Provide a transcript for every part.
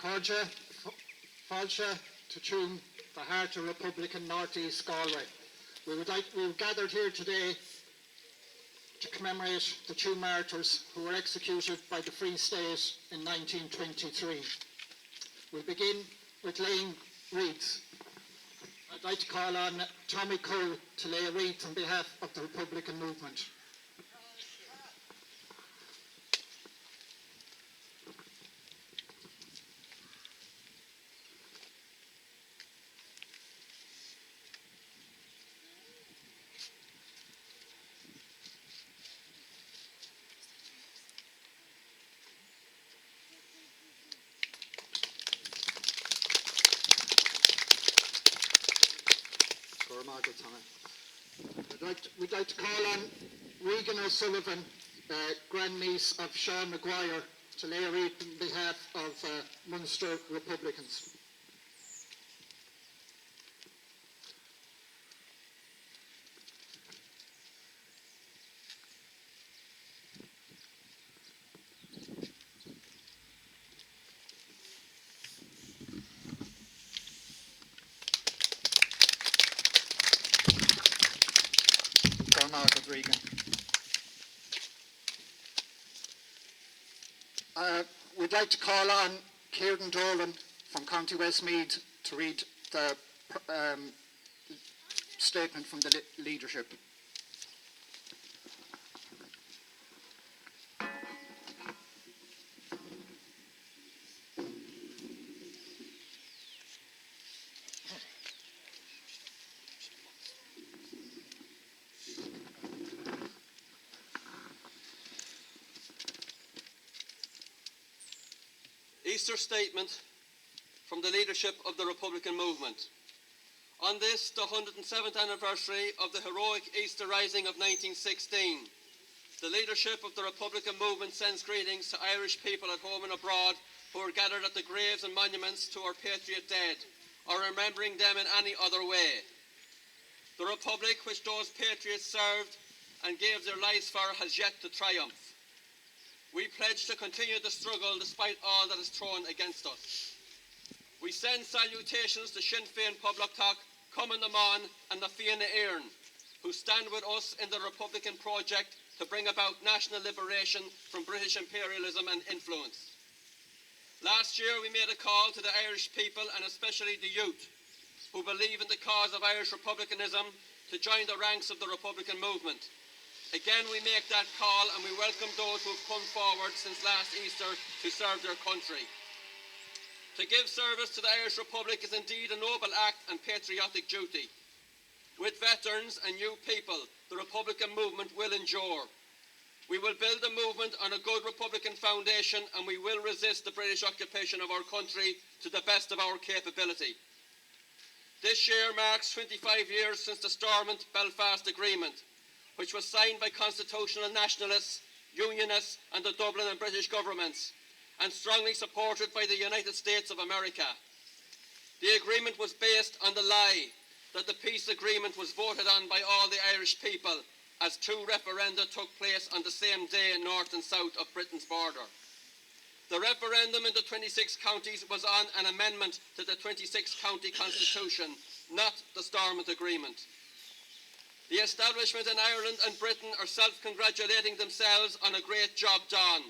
Cóide Fáilte to Tuam, the heart of Republican North East Galway. We've gathered here today to commemorate the Tuam Martyrs who were executed by the Free State in 1923. We'll begin with laying wreaths. I'd like to call on Tommy Cole to lay a wreath on behalf of the Republican movement. We'd like to call on Regan O'Sullivan, grandniece of Sean Maguire, to lay a wreath on behalf of Munster Republicans. We'd like to call on Kieran Dolan from County Westmeath to read the statement from the leadership. Easter statement from the leadership of the Republican movement. On this, the 107th anniversary of the heroic Easter Rising of 1916, the leadership of the Republican movement sends greetings to Irish people at home and abroad who are gathered at the graves and monuments to our patriot dead, or remembering them in any other way. The Republic which those patriots served and gave their lives for has yet to triumph. We pledge to continue the struggle despite all that is thrown against us. We send salutations to Sinn Féin Poblachtach, Cumann na Mán and na Fianna Éireann, who stand with us in the Republican project to bring about national liberation from British imperialism and influence. Last year we made a call to the Irish people and especially the youth who believe in the cause of Irish republicanism to join the ranks of the Republican movement. Again, we make that call and we welcome those who have come forward since last Easter to serve their country. To give service to the Irish Republic is indeed a noble act and patriotic duty. With veterans and new people, the Republican movement will endure. We will build the movement on a good Republican foundation and we will resist the British occupation of our country to the best of our capability. This year marks 25 years since the Stormont Belfast Agreement, which was signed by constitutional nationalists, unionists and the Dublin and British governments, and strongly supported by the United States of America. The agreement was based on the lie that the peace agreement was voted on by all the Irish people, as two referenda took place on the same day north and south of Britain's border. The referendum in the 26 counties was on an amendment to the 26 county constitution, not the Stormont Agreement. The establishment in Ireland and Britain are self-congratulating themselves on a great job done.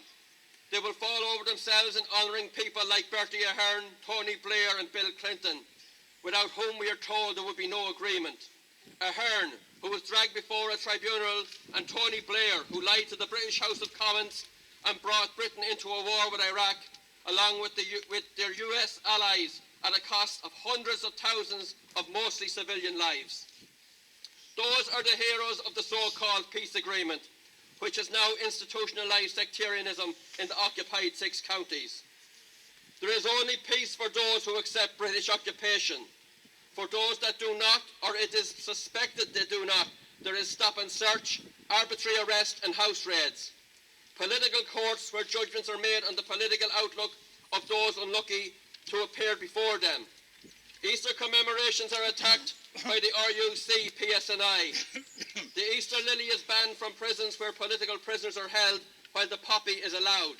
They will fall over themselves in honouring people like Bertie Ahern, Tony Blair and Bill Clinton, without whom we are told there would be no agreement. Ahern, who was dragged before a tribunal, and Tony Blair, who lied to the British House of Commons and brought Britain into a war with Iraq, along with their US allies, at a cost of hundreds of thousands of mostly civilian lives. Those are the heroes of the so-called peace agreement, which has now institutionalised sectarianism in the occupied 6 counties. There is only peace for those who accept British occupation. For those that do not, or it is suspected they do not, there is stop and search, arbitrary arrest and house raids. Political courts where judgments are made on the political outlook of those unlucky to appear before them. Easter commemorations are attacked by the RUC, PSNI. The Easter lily is banned from prisons where political prisoners are held, while the poppy is allowed.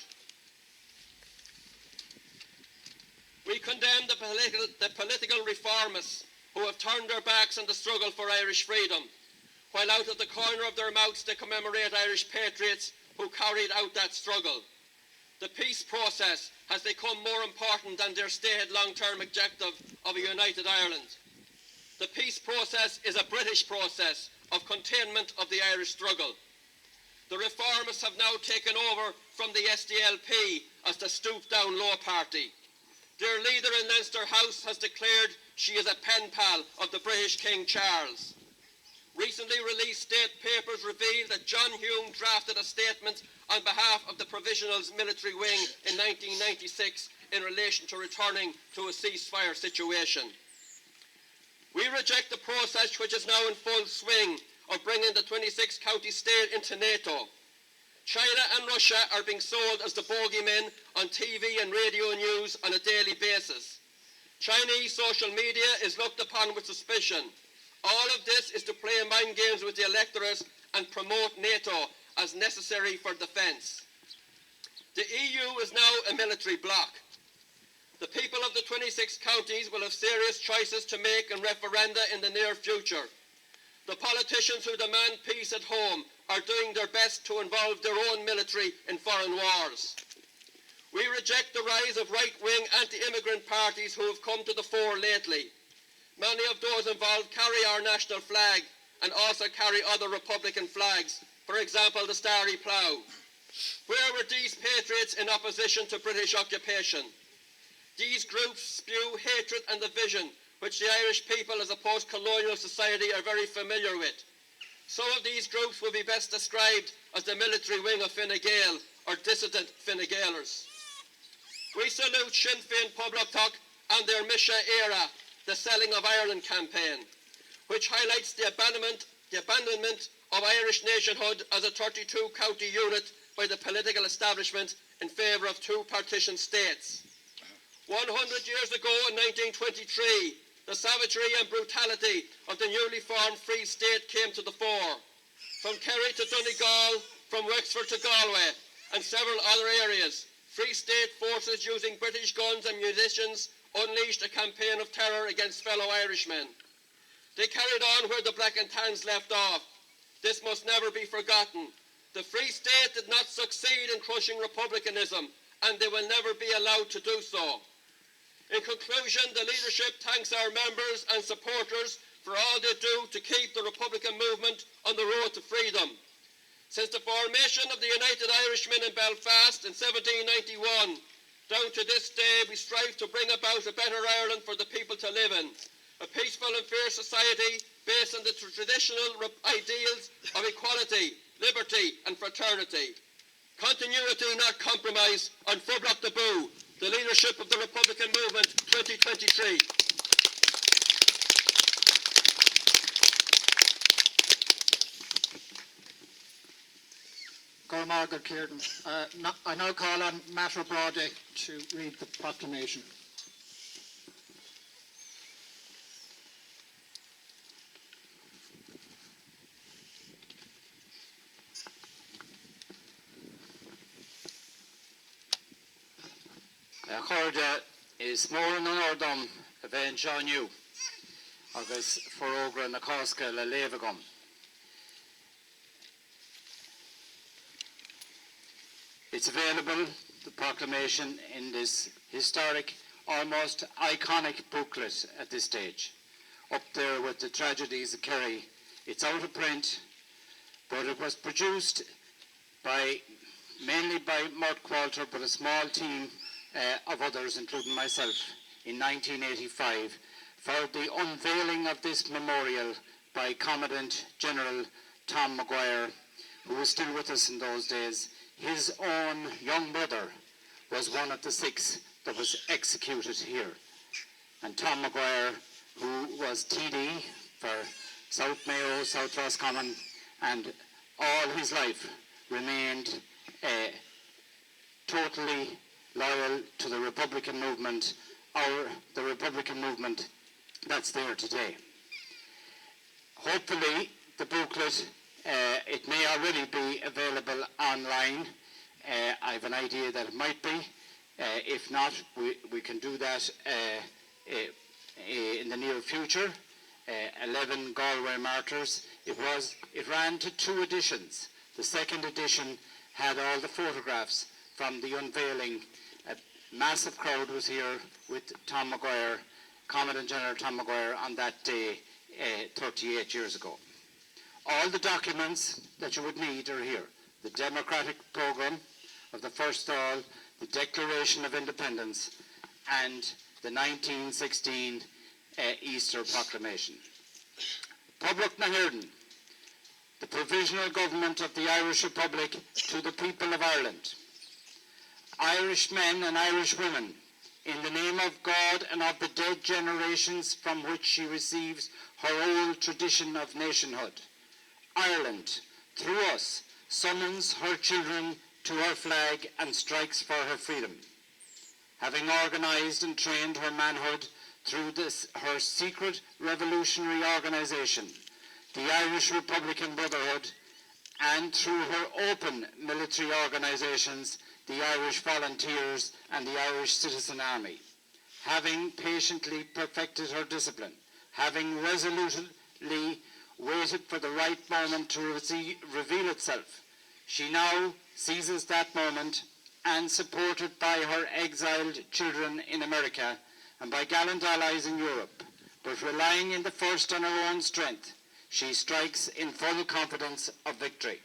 We condemn the political reformists who have turned their backs on the struggle for Irish freedom, while out of the corner of their mouths they commemorate Irish patriots who carried out that struggle. The peace process has become more important than their stated long-term objective of a united Ireland. The peace process is a British process of containment of the Irish struggle. The reformists have now taken over from the SDLP as the stooped-down Law Party. Their leader in Leinster House has declared she is a pen pal of the British King Charles. Recently released state papers reveal that John Hume drafted a statement on behalf of the Provisional's military wing in 1996 in relation to returning to a ceasefire situation. We reject the process which is now in full swing of bringing the 26 county state into NATO. China and Russia are being sold as the bogeymen on TV and radio news on a daily basis. Chinese social media is looked upon with suspicion. All of this is to play mind games with the electorate and promote NATO as necessary for defence. The EU is now a military bloc. The people of the 26 counties will have serious choices to make in referenda in the near future. The politicians who demand peace at home are doing their best to involve their own military in foreign wars. We reject the rise of right-wing anti-immigrant parties who have come to the fore lately. Many of those involved carry our national flag and also carry other Republican flags, for example the Starry Plough. Where were these patriots in opposition to British occupation? These groups spew hatred and division, which the Irish people as a post-colonial society are very familiar with. Some of these groups will be best described as the military wing of Fine Gael or dissident Fine Gaelers. We salute Sinn Féin Poblachtach and their Misha era, the Selling of Ireland campaign, which highlights the abandonment of Irish nationhood as a 32-county unit by the political establishment in favour of two partition states. 100 years ago in 1923, the savagery and brutality of the newly formed Free State came to the fore. From Kerry to Donegal, from Wexford to Galway, and several other areas, Free State forces using British guns and munitions unleashed a campaign of terror against fellow Irishmen. They carried on where the Black and Tans left off. This must never be forgotten. The Free State did not succeed in crushing republicanism, and they will never be allowed to do so. In conclusion, the leadership thanks our members and supporters for all they do to keep the Republican movement on the road to freedom. Since the formation of the United Irishmen in Belfast in 1791, down to this day we strive to bring about a better Ireland for the people to live in, a peaceful and fair society based on the traditional ideals of equality, liberty and fraternity. Continuity, not compromise, on Fublock the Boo, the leadership of the Republican Movement 2023. Margaret Kieran. I now call on Matt O'Brady to read the proclamation. Chorda is more an ordom a bheith Johnú agus forógra na cosca le lévagum. It's available, the proclamation, in this historic, almost iconic booklet at this stage. Up there with the tragedies of Kerry. It's out of print, but it was produced mainly by Mort Qualter, but a small team of others, including myself, in 1985, for the unveiling of this memorial by Commandant General Tom Maguire, who was still with us in those days. His own young brother was one of the 6 that was executed here. And Tom Maguire, who was TD for South Mayo, South Roscommon, and all his life remained totally loyal to the Republican movement, or the Republican movement that's there today. Hopefully, the booklet, it may already be available online. I have an idea that it might be. If not, we can do that in the near future. 11 Galway Martyrs. It ran to 2 editions. The second edition had all the photographs from the unveiling. A massive crowd was here with Tom Maguire, Commandant General Tom Maguire, on that day 38 years ago. All the documents that you would need are here. The democratic programme of the First Dáil, the Declaration of Independence, and the 1916 Easter Proclamation. Public na HÉireann, the Provisional Government of the Irish Republic to the people of Ireland. Irish men and Irish women, in the name of God and of the dead generations from which she receives her old tradition of nationhood, Ireland, through us, summons her children to her flag and strikes for her freedom. Having organised and trained her manhood through her secret revolutionary organisation, the Irish Republican Brotherhood, and through her open military organisations, the Irish Volunteers and the Irish Citizen Army. Having patiently perfected her discipline, having resolutely waited for the right moment to reveal itself, she now seizes that moment, and supported by her exiled children in America and by gallant allies in Europe, but relying in the first on her own strength, she strikes in full confidence of victory.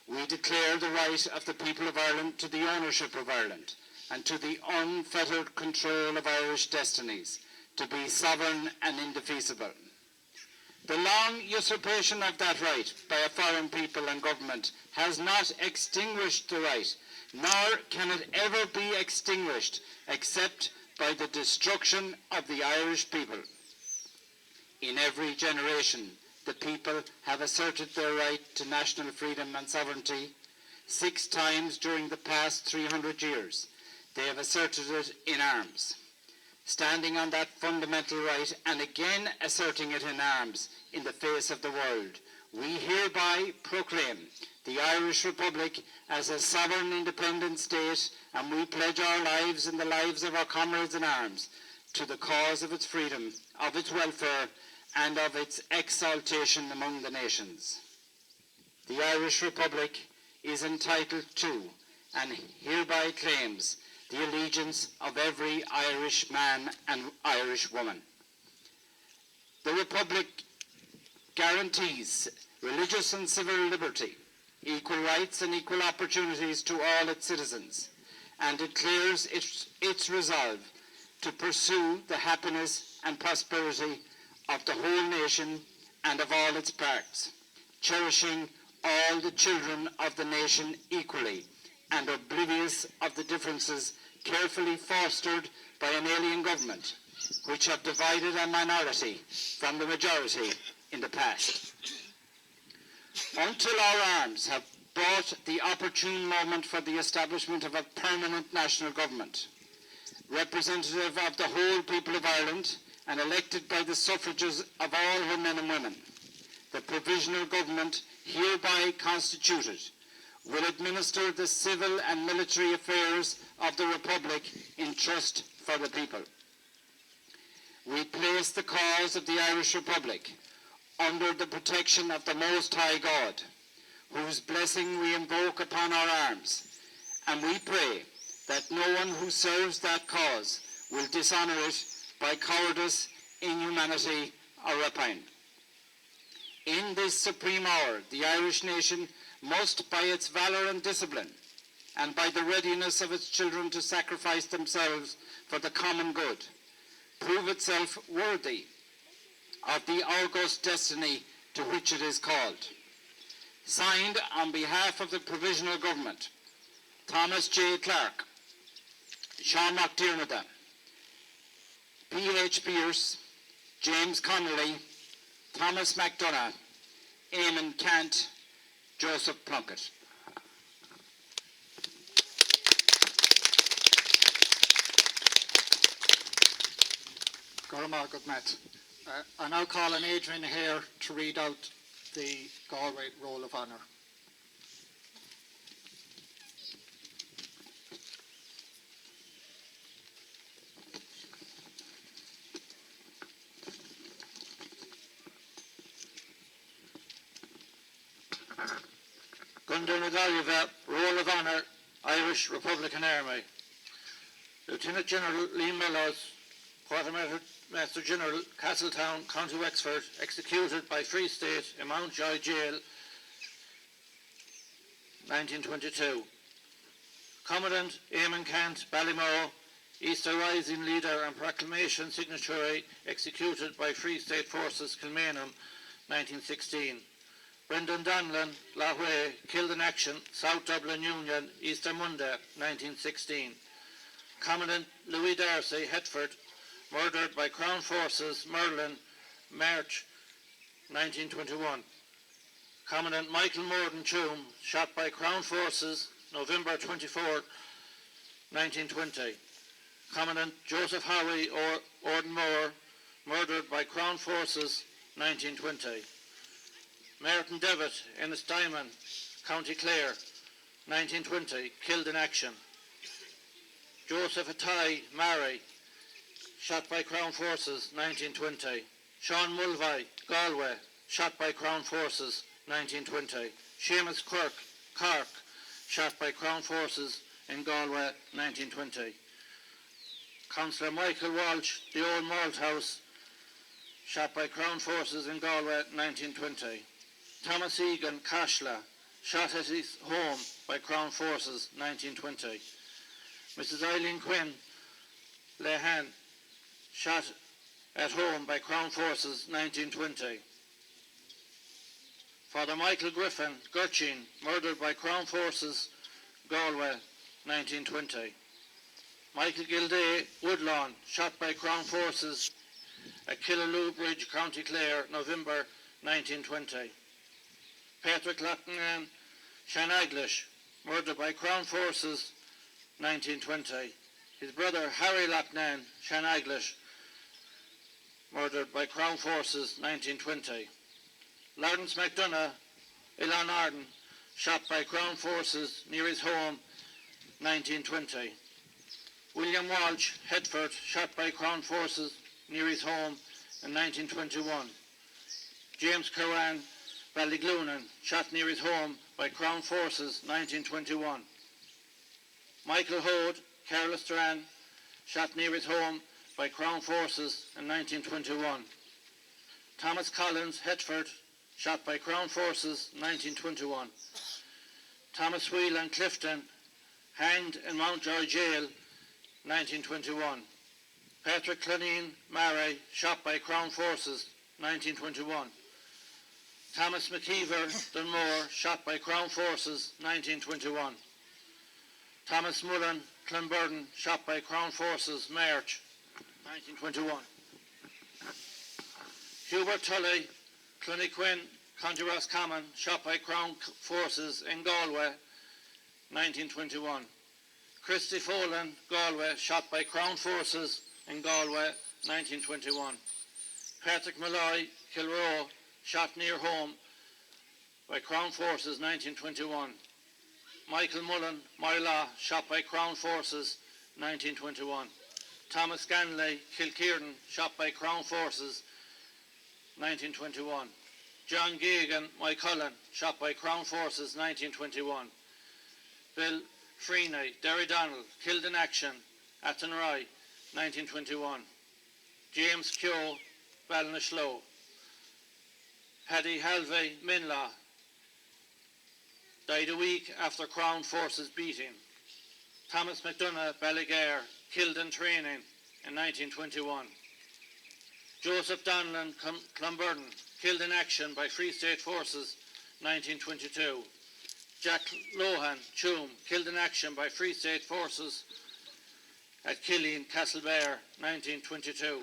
We declare the right of the people of Ireland to the ownership of Ireland and to the unfettered control of Irish destinies, to be sovereign and indefeasible. The long usurpation of that right by a foreign people and government has not extinguished the right, nor can it ever be extinguished except by the destruction of the Irish people. In every generation, the people have asserted their right to national freedom and sovereignty. 6 times during the past 300 years, they have asserted it in arms. Standing on that fundamental right and again asserting it in arms in the face of the world, we hereby proclaim the Irish Republic as a sovereign independent state, and we pledge our lives and the lives of our comrades in arms to the cause of its freedom, of its welfare, and of its exaltation among the nations. The Irish Republic is entitled to and hereby claims the allegiance of every Irish man and Irish woman. The Republic guarantees religious and civil liberty, equal rights and equal opportunities to all its citizens, and declares its resolve to pursue the happiness and prosperity of the whole nation and of all its parts, cherishing all the children of the nation equally and oblivious of the differences carefully fostered by an alien government, which have divided a minority from the majority in the past. Until our arms have brought the opportune moment for the establishment of a permanent national government, representative of the whole people of Ireland and elected by the suffrages of all her men and women, the provisional government hereby constituted will administer the civil and military affairs of the Republic in trust for the people. We place the cause of the Irish Republic under the protection of the Most High God, whose blessing we invoke upon our arms, and we pray that no one who serves that cause will dishonour it by cowardice, inhumanity, or rapine. In this supreme hour, the Irish nation must, by its valour and discipline, and by the readiness of its children to sacrifice themselves for the common good, prove itself worthy of the august destiny to which it is called. Signed on behalf of the Provisional Government, Thomas J. Clarke, Tuam Martyrs, P.H. Pearce, James Connolly, Thomas MacDonagh, Eamon Cant, Joseph Plunkett. Good Matt. I now call on Adrian Hare to read out the Galway Roll of Honour. Galway, Roll of Honour, Irish Republican Army. Lieutenant General Liam Mellows, Quartermaster General, Castletown, County Wexford, executed by Free State in Mountjoy Jail, 1922. Commandant Eamon Cant, Ballymore, Easter Rising leader and proclamation signatory, executed by Free State Forces, Kilmainham, 1916. Brendan Donlan, Lahway, killed in action, South Dublin Union, Easter Monday, 1916. Commandant Louis Darcy, Hetford, murdered by Crown Forces, Merlin, March, 1921. Commandant Michael Morden, Tuam, shot by Crown Forces, November 24, 1920. Commandant Joseph Howie Ordenmore, murdered by Crown Forces, 1920. Merton Devitt, Ennis Diamond, County Clare, 1920, killed in action. Joseph Attai Mary, shot by Crown Forces, 1920. Sean Mulvey, Galway, shot by Crown Forces, 1920. Seamus Quirk, Cork, shot by Crown Forces in Galway, 1920. Councillor Michael Walsh, the Old Malt House, shot by Crown Forces in Galway, 1920. Thomas Egan, Cashla, shot at his home by Crown Forces, 1920. Mrs. Eileen Quinn, Lehan, shot at home by Crown Forces, 1920. Father Michael Griffin, Gurchin, murdered by Crown Forces, Galway, 1920. Michael Gilday, Woodlawn, shot by Crown Forces at Killaloe Bridge, County Clare, November 1920. Patrick Loughnane, Shanaglash, murdered by Crown Forces, 1920. His brother Harry Loughnane, Shanaglash, murdered by Crown Forces, 1920. Lawrence MacDonough, Ilan Arden, shot by Crown Forces near his home, 1920. William Walsh, Hetford, shot by Crown Forces near his home in 1921. James Curran, Ballyglunan, shot near his home by Crown Forces, 1921. Michael Hode, Carlisstrand, shot near his home by Crown Forces in 1921. Thomas Collins, Hetford, shot by Crown Forces, 1921. Thomas Whelan, Clifton, hanged in Mountjoy Jail, 1921. Patrick Cloneen, Mary, shot by Crown Forces, 1921. Thomas McKeever, Dunmore, shot by Crown Forces, 1921. Thomas Mullen, Clonburden, shot by Crown Forces, March, 1921. Hubert Tully, Clonnequin, County Roscommon, shot by Crown Forces in Galway, 1921. Christy Folan, Galway, shot by Crown Forces in Galway, 1921. Patrick Malloy, Kilroe, shot near home by Crown Forces, 1921. Michael Mullen, Moyla, shot by Crown Forces, 1921. Thomas Ganley, Kilkieran, shot by Crown Forces, 1921. John Geoghegan, Moycullen, shot by Crown Forces, 1921. Bill Freeney, Derry Donald, killed in action, Athenry, 1921. James Keogh, Ballinashloe. Paddy Halvey, Minlaw, died a week after Crown Forces beating. Thomas McDonough, Ballygare, killed in training in 1921. Joseph Donlan, Clonburden, killed in action by Free State Forces, 1922. Jack Lohan, Tuam, killed in action by Free State Forces at Killeen, Castlebar, 1922.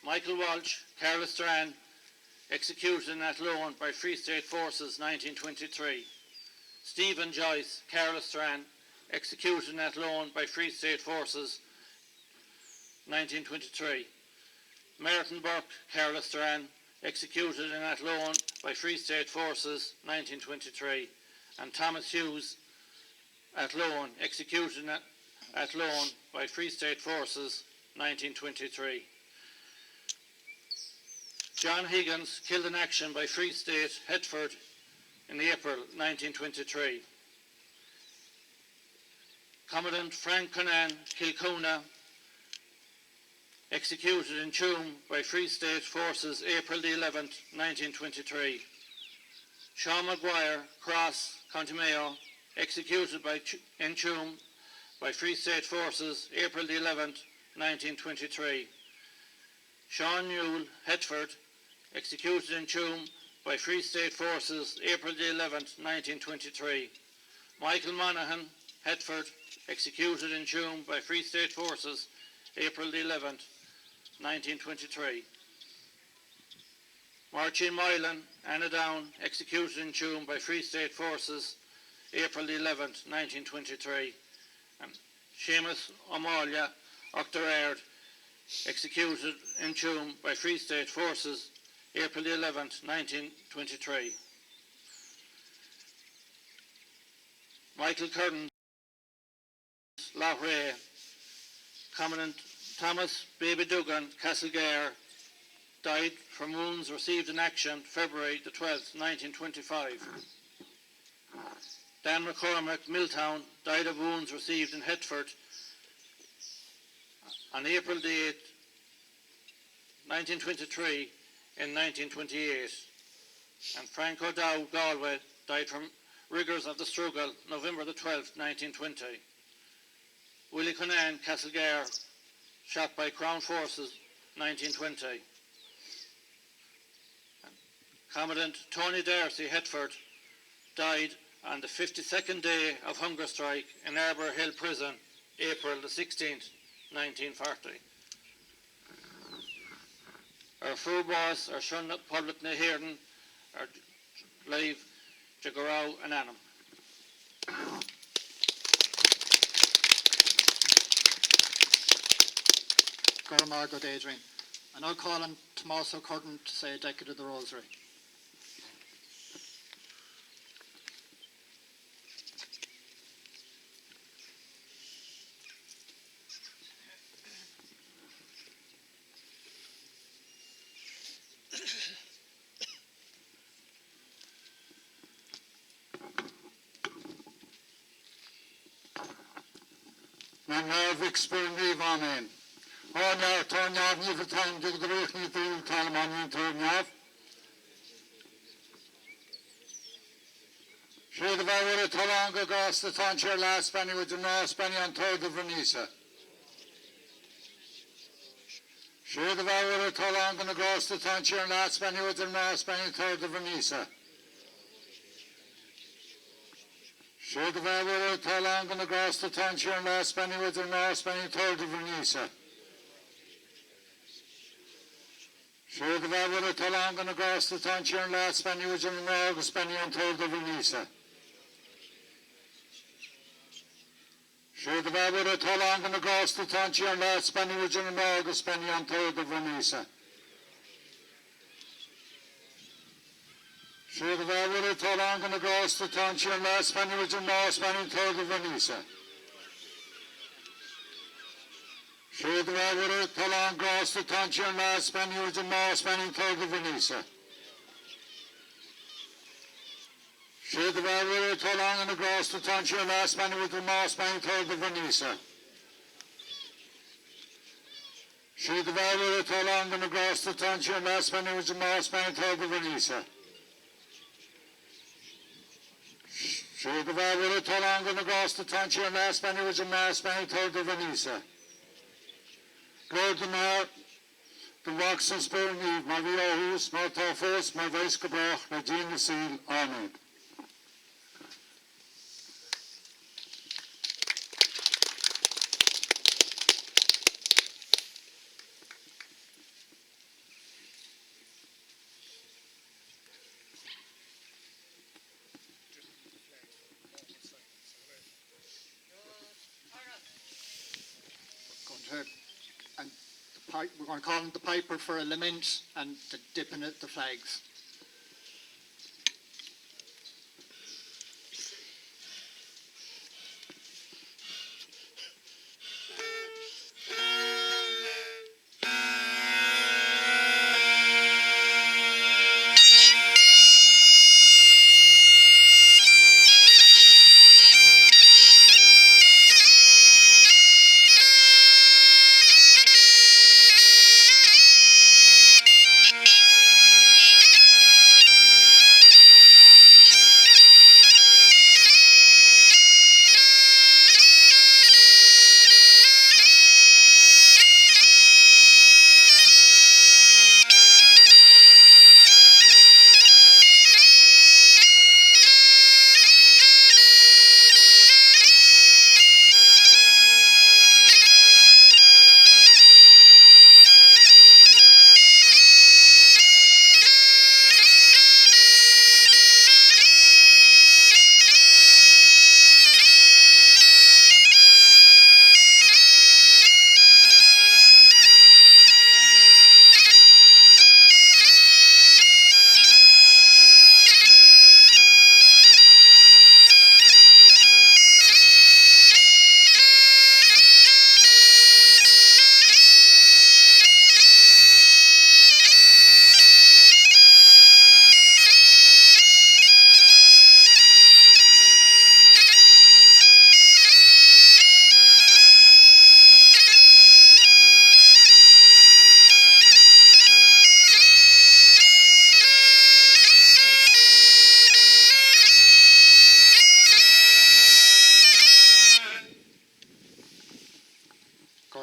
Michael Walsh, Carlisstrand, executed in Athlone by Free State Forces, 1923. Stephen Joyce, Carlisstrand, executed in Athlone by Free State Forces, 1923. Merton Burke, Carlisstrand, executed in Athlone by Free State Forces, 1923. And Thomas Hughes, Athlone, executed in Athlone by Free State Forces, 1923. John Higgins, killed in action by Free State, Hetford, in April 1923. Commandant Frank Conan, Kilcoona, executed in Tuam by Free State forces April the 11th, 1923. Sean Maguire, Cross, County Mayo, executed in Tuam by Free State forces April the 11th, 1923. Sean Newell, Hetford, executed in Tuam by Free State forces April the 11th, 1923. Michael Monaghan, Hetford, executed in Tuam by Free State forces April the 11th, 1923. Marcin Moylan, Anna Down, executed in Tuam by Free State forces April the 11th, 1923. And Seamus O'Malia, Octaraird, executed in Tuam by Free State forces April the 11th, 1923. Michael Curran, Loughrea, Commandant Thomas Baby Duggan, Castlegare, died from wounds received in action February the 12th, 1925. Dan McCormack, Milltown, died of wounds received in Hetford on April the 8th, 1923 in 1928. And Frank O'Dowd, Galway, died from rigours of the struggle November the 12th, 1920. Willie Conan, Castlegare, shot by Crown forces 1920. Commandant Tony Darcy, Hetford, died on the 52nd day of hunger strike in Arbour Hill Prison, April the 16th, 1940. Our full boss, our Shun Public Nahiran, our live Jagarau and Anam. Gormar, good Adrian. And I'll call on Tommaso Curtin to say a decade of the Rosary. Amen. Oh no, turn off me for time to the roof me to tell them on turn off. Sure the way with a talonga goes the toncher last penny with the north penny on third of Venisa. Sure the way with a talonga the goes the toncher last penny with the north penny third of Venisa. Sure the way with a talonga the goes the toncher last penny with the north penny third of Venisa. Sure the way with a talonga the goes the toncher last penny with the north penny on third of Venisa. Sure the way with a talonga the goes the toncher last penny with the north penny on third of Venisa. Sure the way with a talonga the goes the toncher last penny with the north penny third of Venisa. Sure the way with a talonga goes the toncher last penny with the north penny third of Venisa. Sure the way with a talonga the goes the toncher last penny with the north penny third of Venisa. Sure the way with a talonga the goes the toncher last penny with the north penny third of Venisa. Sure the way with a talonga the goes the toncher last penny with the north penny third of Venisa. Lord the Mayor, the works and spoon need, my Viohus, my Tophos, my Vice Cabrach, my Jean the Seal, Amen. We're going to call on the piper for a lament and the dipping at the flags.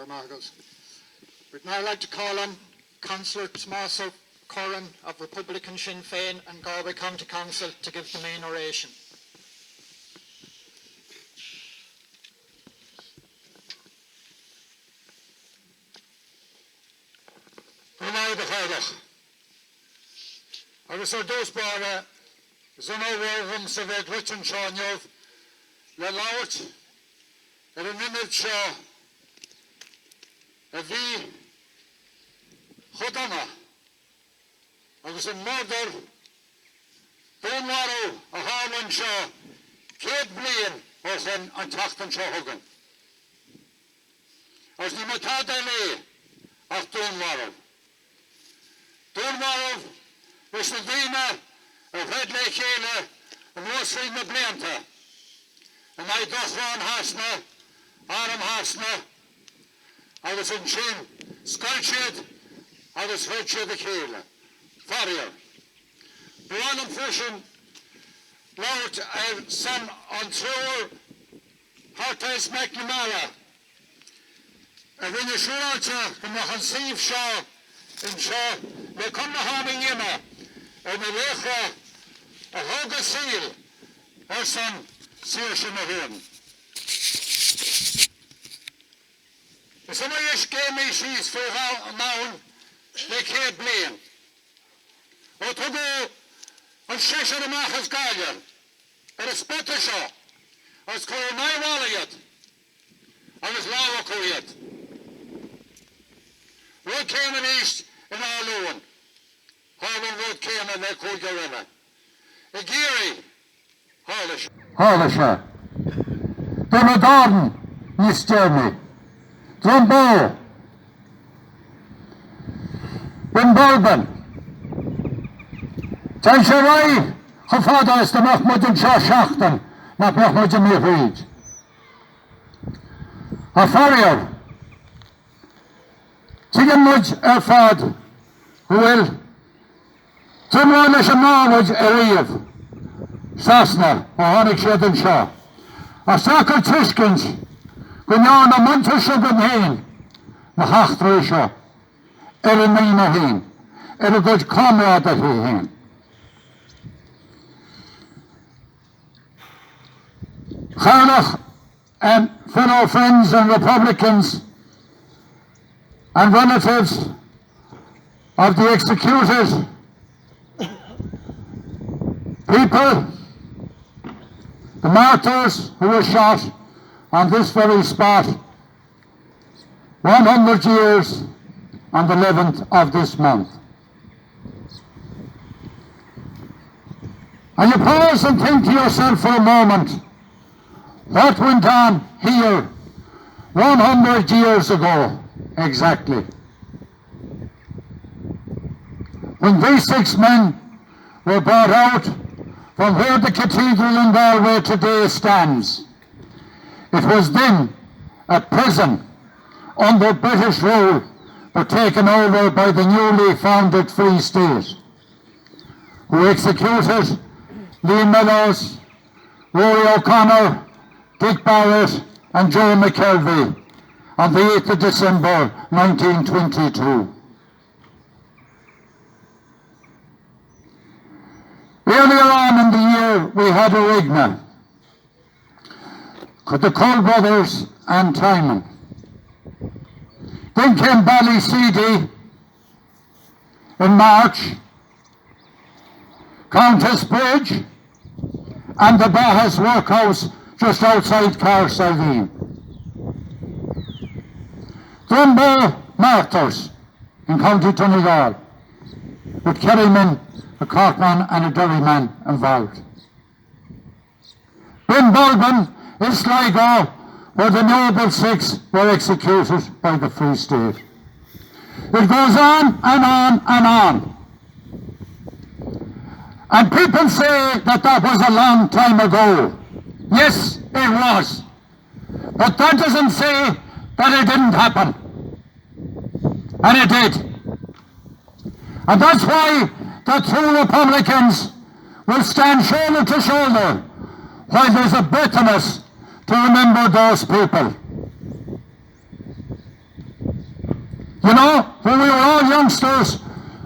Laura Margles. We'd now like to call on Councillor Tommaso Curran of Republican Sinn Féin and Galway County Council to give the main oration. Agus ar dús bara zan óhharm sa bheith gluitin seáneomh le labhairt ar an imid seo a bhí chudanna agus an murder búnmharú a hálan seo 100 bliain ó chun an tachtan seo thugan. As ní matá lé ach dúnmharú. Dúnmharú is na dtíine a bheith le chéile an uasraí na blianta. An é dochráin hasna, áram hasna, agus an sin scoilsiad agus bheith siad a chéile. Farriar. Bhuan an frisin labhairt ar san an trúr Hartais McNamara. A rinne siúráilte go nach an síomh seo in seo le cum na hábhaing ima ar na léachra a thóga síl ar san sír sin na bhéan. Is ina is géimi síos fé nán le 100 bliain. Ó tugadh an séisiir amachchas Gaillimh ar a spota seo agus chur naomhála iad agus lámhachú iad. Rud céime níos in áluúin. Hálan rud céime le cúige roimhe. I géirí hála se. Hála se. Donna Darden níos Jeremy. Drumbo. Bimbolban. Tá sé raibh chu fada is amach muid an seo seachtain nach meach muid an míhríd. A farriar. Tuigeann muid ar fad bhfuil tumráin leis an námuid ar riamh Sasna ó tháinig siad an seo. A sacr tuiscint go neáin na munta seo go héin na heachtraí seo ar an mína héin ar a good comrade a héin. Charnach and fellow friends and Republicans and relatives of the executed people, the martyrs who were shot on this very spot 100 years on the 11th of this month. And you pause and think to yourself for a moment, what went on here 100 years ago exactly? When these 6 men were brought out from where the cathedral in Galway today stands, it was then a prison under British rule but taken over by the newly founded Free State, who executed Liam Mellows, Rory O'Connor, Dick Barrett and Joe McKelvey on the 8th of December 1922. Earlier on in the year we had a Rigna, the Cole brothers and Timon. Then came Ballyseedy in March, Countess Bridge and the Bahas Workhouse just outside Carsaldine. Tuam Martyrs in County Donegal, with Kerryman, a Corkman and a Derryman involved. Bimbolban in Sligo, where the Noble 6 were executed by the Free State. It goes on and on and on. And people say that that was a long time ago. Yes, it was. But that doesn't say that it didn't happen. And it did. And that's why the true Republicans will stand shoulder to shoulder while there's a bitterness to remember those people. You know, when we were all youngsters,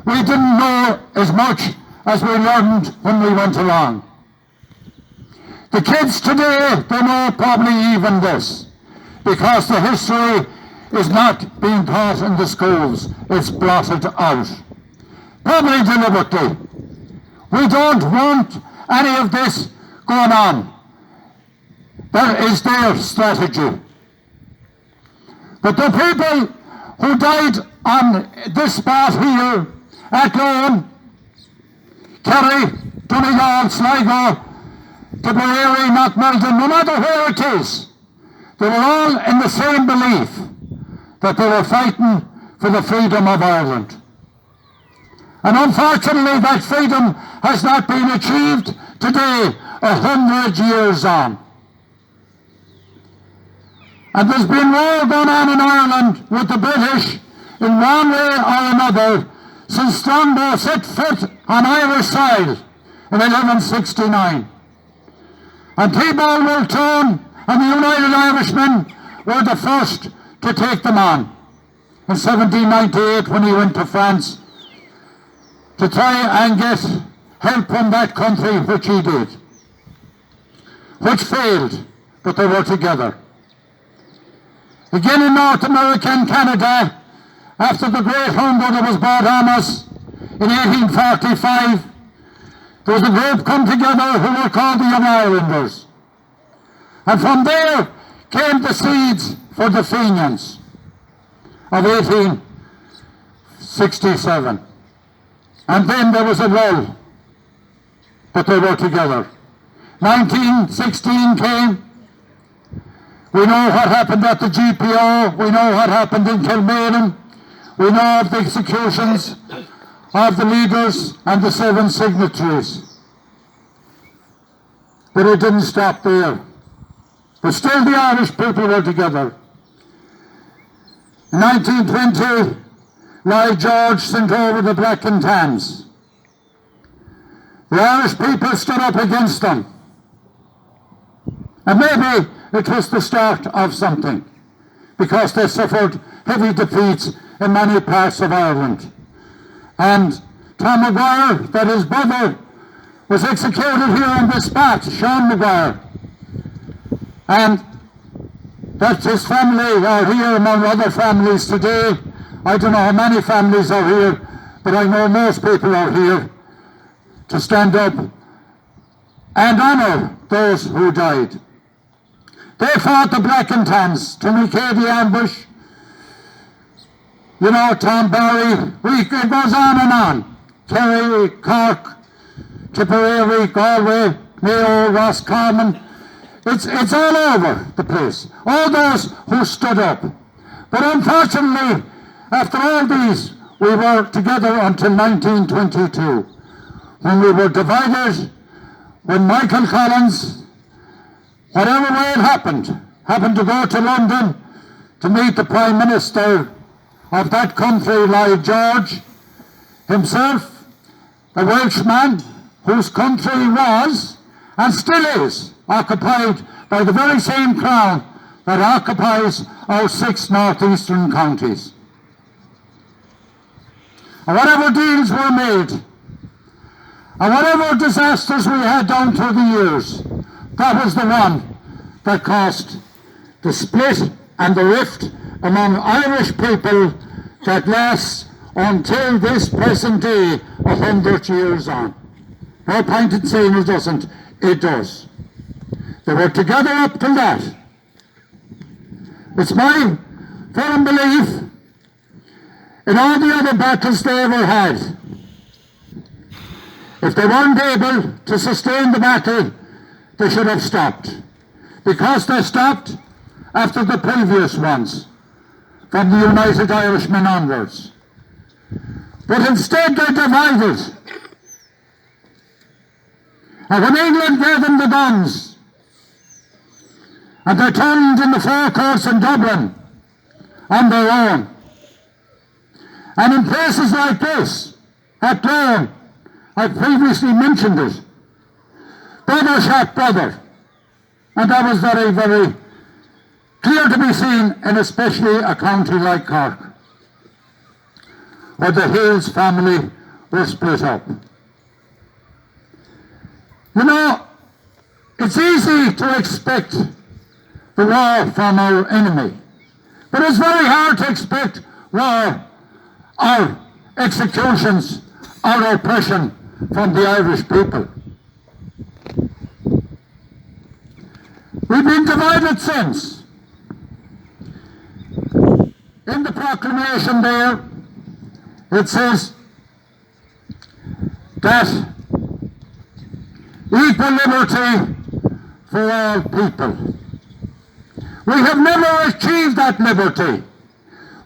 we didn't know as much as we learned when we went along. The kids today, they know probably even this, because the history is not being taught in the schools. It's blotted out, probably deliberately. We don't want any of this going on. That is their strategy. But the people who died on this spot here at Lone, Kerry, Donegal, Sligo, Tipperary, Knockmeldon, no matter where it is, they were all in the same belief that they were fighting for the freedom of Ireland. And unfortunately, that freedom has not been achieved today, 100 years on. And there's been war going on in Ireland with the British in one way or another since Strongbow set foot on Irish soil in 1169. And Thibault Muldoon and the United Irishmen were the first to take them on in 1798 when he went to France to try and get help from that country, which he did, which failed, but they were together. Again in North America and Canada, after the Great Hunger that was brought on us in 1845, there was a group come together who were called the Young Irelanders. And from there came the seeds for the Fenians of 1867. And then there was a lull, but they were together. 1916 came. We know what happened at the GPO. We know what happened in Kilmainham. We know of the executions of the leaders and the 7 signatories. But it didn't stop there. But still the Irish people were together. In 1920, Lloyd George sent over the Black and Tans. The Irish people stood up against them. And maybe it was the start of something, because they suffered heavy defeats in many parts of Ireland. And Tom Maguire, that his brother, was executed here on this spot, Sean Maguire. And that his family are here among other families today. I don't know how many families are here, but I know most people are here to stand up and honour those who died. They fought the Black and Tans to repay the ambush. You know, Tom Barry, it goes on and on. Kerry, Cork, Tipperary, Galway, Mayo, Roscommon. It's all over the place. All those who stood up. But unfortunately, after all these, we were together until 1922, when we were divided, when Michael Collins, whatever way it happened to go to London to meet the Prime Minister of that country, Lloyd George, himself, a Welshman whose country was, and still is, occupied by the very same crown that occupies our 6 northeastern counties. And whatever deals were made, and whatever disasters we had down through the years, that was the one that caused the split and the rift among Irish people that lasts until this present day, 100 years on. No point in saying it doesn't, it does. They were together up till that. It's my firm belief in all the other battles they ever had, if they weren't able to sustain the battle, they should have stopped. Because they stopped after the previous ones, from the United Irishmen onwards. But instead they divided. And when England gave them the guns, and they turned in the forecourts in Dublin on their own, and in places like this, at Down, I previously mentioned it, brother shot brother. And that was very, very clear to be seen in especially a county like Cork. where the Hales family were split up. You know, it's easy to expect the war from our enemy, but it's very hard to expect war or executions or oppression from the Irish people. We've been divided since. In the proclamation there, it says that equal liberty for all people. We have never achieved that liberty.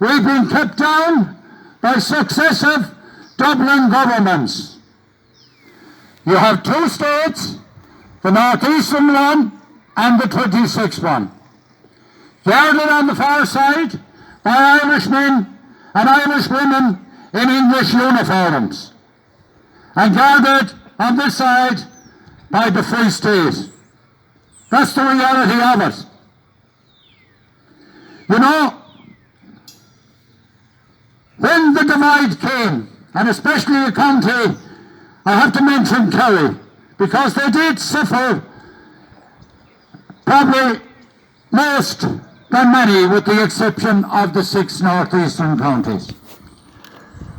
We've been kept down by successive Dublin governments. You have two states, the northeastern one and the 26th one, guarded on the far side by Irishmen and Irish women in English uniforms, and guarded on this side by the Free State. That's the reality of it. You know, when the divide came, and especially a county, I have to mention Kerry, because they did suffer probably most than many, with the exception of the 6 northeastern counties.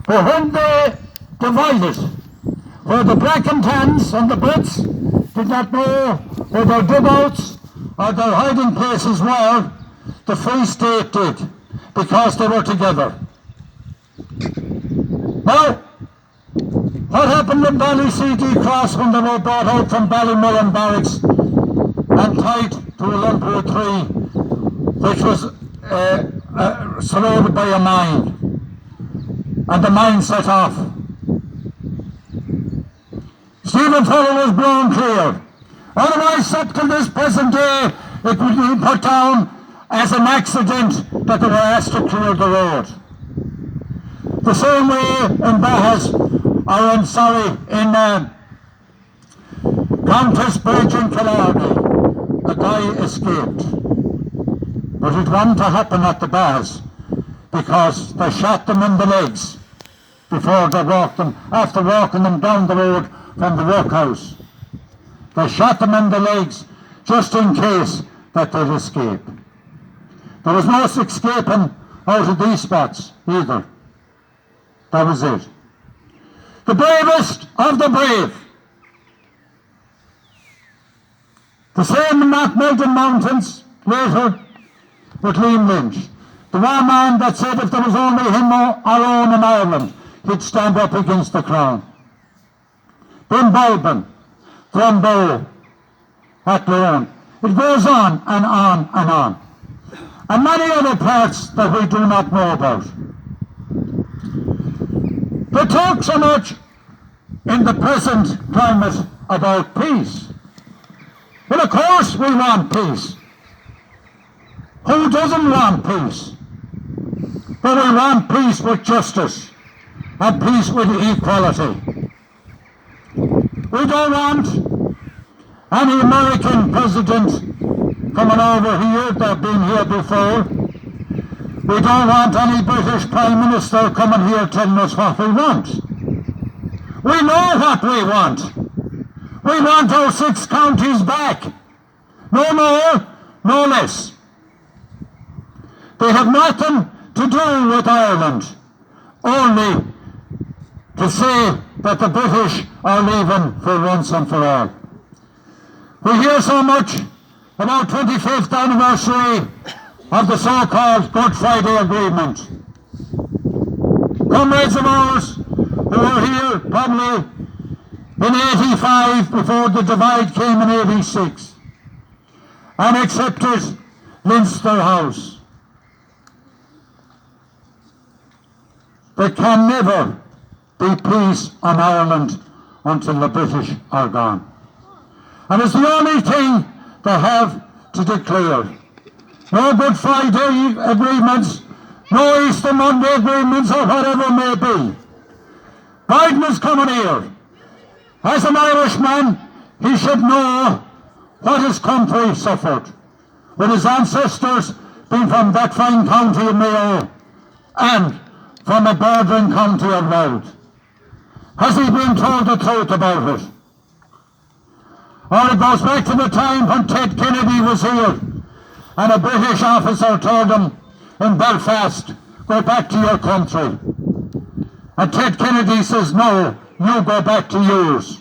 But when they divided, where the Black and Tans and the Brits did not know where their dugouts or their hiding places were, the Free State did, because they were together. Now, what happened in Ballycd Cross when they were brought out from Ballymullen Barracks and tied to Olympia 3, which was surrounded by a mine, and the mine set off. Stephen Fuller was blown clear. Otherwise, up to this present day, it would be put down as an accident that they were asked to clear the road. The same way in Bahas, or in Countess Bridge in Killarney, a guy escaped. But it wasn't to happen at the Bahas, because they shot them in the legs before they walked them, after walking them down the road from the workhouse. They shot them in the legs just in case that they'd escape. There was no escaping out of these spots either. That was it. The bravest of the brave. The same in Knockmelton Mountains later with Liam Lynch. The one man that said if there was only him alone in Ireland, he'd stand up against the Crown. Ben Bulben, Drumbow, Athlone. It goes on and on and on. And many other parts that we do not know about. They talk so much in the present climate about peace. Well, of course we want peace. Who doesn't want peace? But we want peace with justice and peace with equality. We don't want any American president coming over here that's been here before. We don't want any British Prime Minister coming here telling us what we want. We know what we want. We want our 6 counties back. No more, no less. They have nothing to do with Ireland, only to say that the British are leaving for once and for all. We hear so much about 25th anniversary of the so-called Good Friday Agreement. Comrades of ours who were here probably in 85 before the divide came in 86 and accepted Leinster House. There can never be peace on Ireland until the British are gone. And it's the only thing they have to declare. No Good Friday agreements, no Easter Monday agreements, or whatever it may be. Biden is coming here. As an Irishman, he should know what his country suffered, with his ancestors being from that fine county of Mayo, and from a bordering county of Louth? Has he been told the truth about it? Or it goes back to the time when Ted Kennedy was here and a British officer told him in Belfast, go back to your country. And Ted Kennedy says, no, you go back to yours.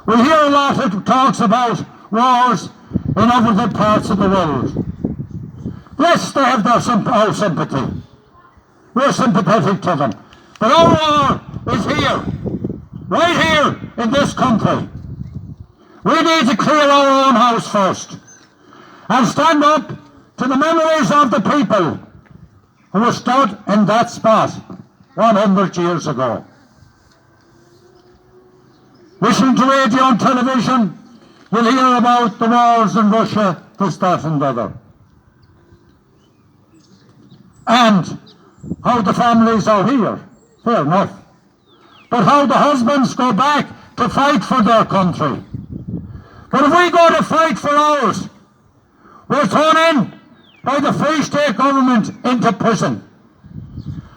We hear a lot of talks about wars in other parts of the world. Yes, they have our sympathy. We're sympathetic to them. But our war is here, right here in this country. We need to clear our own house first and stand up to the memories of the people who were stood in that spot 100 years ago. Listening to radio and television, you'll hear about the wars in Russia, this, that and the other. And how the families are here, fair enough. But how the husbands go back to fight for their country. But if we go to fight for ours, we're thrown in by the Free State government into prison.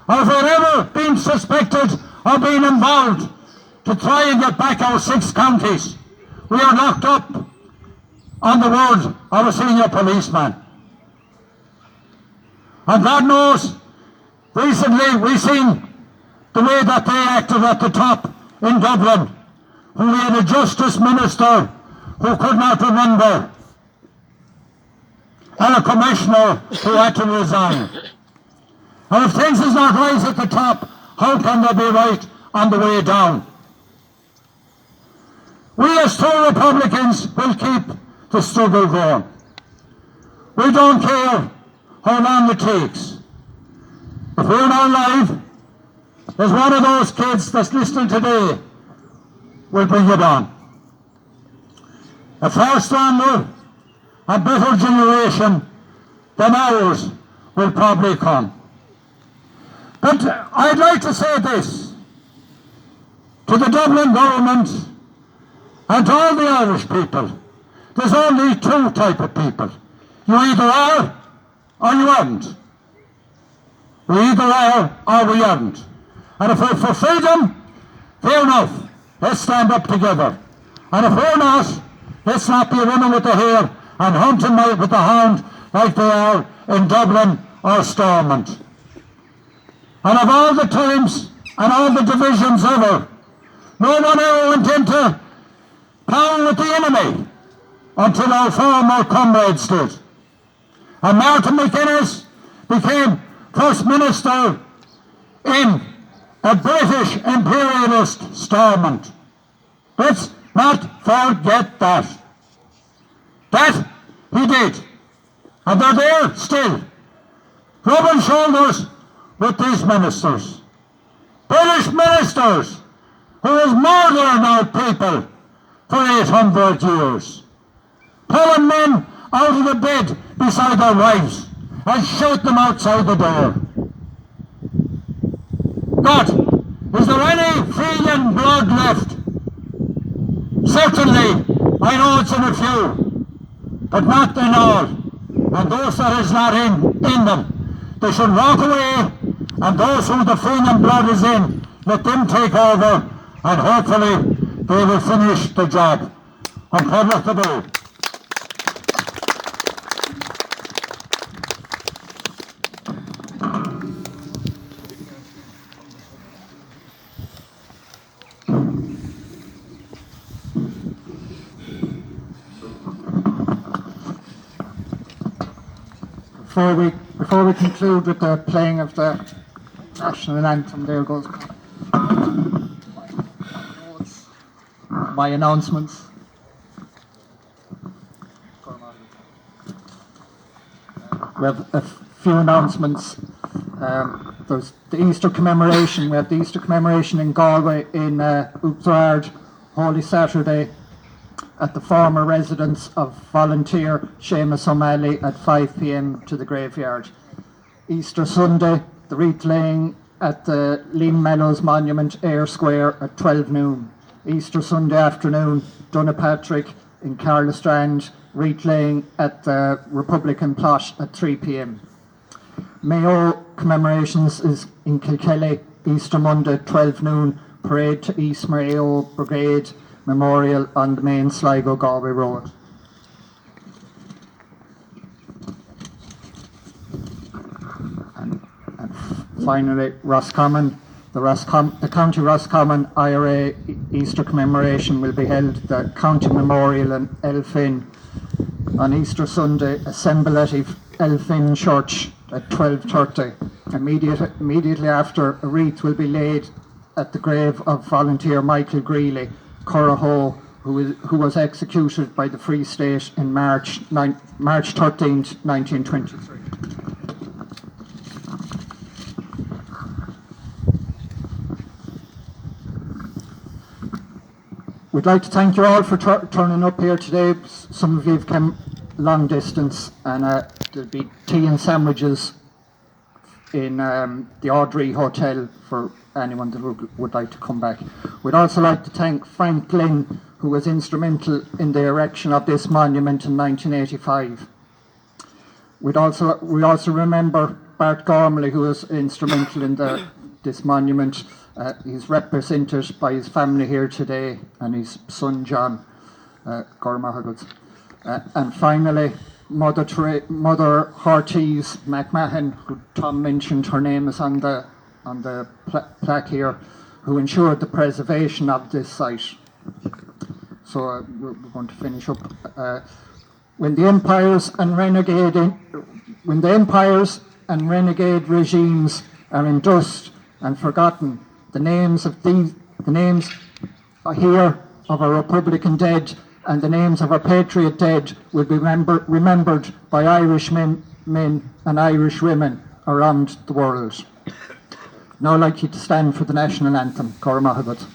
Or if we're ever being suspected of being involved to try and get back our 6 counties, we are locked up on the word of a senior policeman. And God knows, recently we've seen the way that they acted at the top in Dublin, when we had a justice minister who could not remember, and a commissioner who had to resign. And if things is not right at the top, how can they be right on the way down? We as true Republicans will keep the struggle going. We don't care how long it takes. If we're not alive, there's one of those kids that's listening today will bring it on. A far stronger and better generation than ours will probably come. But I'd like to say this to the Dublin government and to all the Irish people. There's only 2 types of people. You either are or you aren't. We either are or we aren't. And if we're for freedom, fair enough, let's stand up together. And if we're not, let's not be running with the hare and hunting with the hound like they are in Dublin or Stormont. And of all the times and all the divisions ever, no one ever went into plowing with the enemy until our former comrades did. And Martin McGuinness became First Minister in a British imperialist Stormont. Let's not forget that. That he did. And they're there still, rubbing shoulders with these ministers. British ministers who was murdering our people for 800 years. Pulling men out of the bed beside their wives and shoot them outside the door. But is there any Fenian blood left? Certainly, I know it's in a few, but not in all. And those that is not in them, they should walk away, and those who the Fenian blood is in, let them take over, and hopefully they will finish the job. And public to do. Before we conclude with the playing of the national anthem, there goes my announcements. We have a few announcements. There's the Easter commemoration. We have the Easter commemoration in Galway in Uachtarard, Holy Saturday, at the former residence of volunteer Seamus O'Malley at 5 p.m. to the graveyard. Easter Sunday, the wreath laying at the Lean Mellows Monument, Ayr Square at 12 noon. Easter Sunday afternoon, Donapatrick in Carlastrand, wreath laying at the Republican plot at 3 p.m. Mayo commemorations is in Kilkelly, Easter Monday, 12 noon, parade to East Mayo Brigade Memorial on the main Sligo-Galway Road. And finally, Roscommon. The County Roscommon IRA Easter commemoration will be held at the County Memorial in Elphin on Easter Sunday. Assemble at Elphin Church at 12:30. Immediately after, a wreath will be laid at the grave of volunteer Michael Greeley, Currahoe, who was executed by the Free State in March 13th, 1923. We'd like to thank you all for turning up here today. Some of you have come long distance, and there'll be tea and sandwiches in the Audrey Hotel for anyone that would like to come back. We'd also like to thank Frank Glynn, who was instrumental in the erection of this monument in 1985. We also remember Bart Gormley, who was instrumental in this monument. He's represented by his family here today, and his son John Gormahagood. And finally, Mother Hortese McMahon, who Tom mentioned, her name is on the plaque here, who ensured the preservation of this site. So we're going to finish up. When the empires and renegade regimes are in dust and forgotten, the names here of our Republican dead and the names of our patriot dead will be remembered by Irish men and Irish women around the world. Now I'd like you to stand for the national anthem. Cora Mahagat.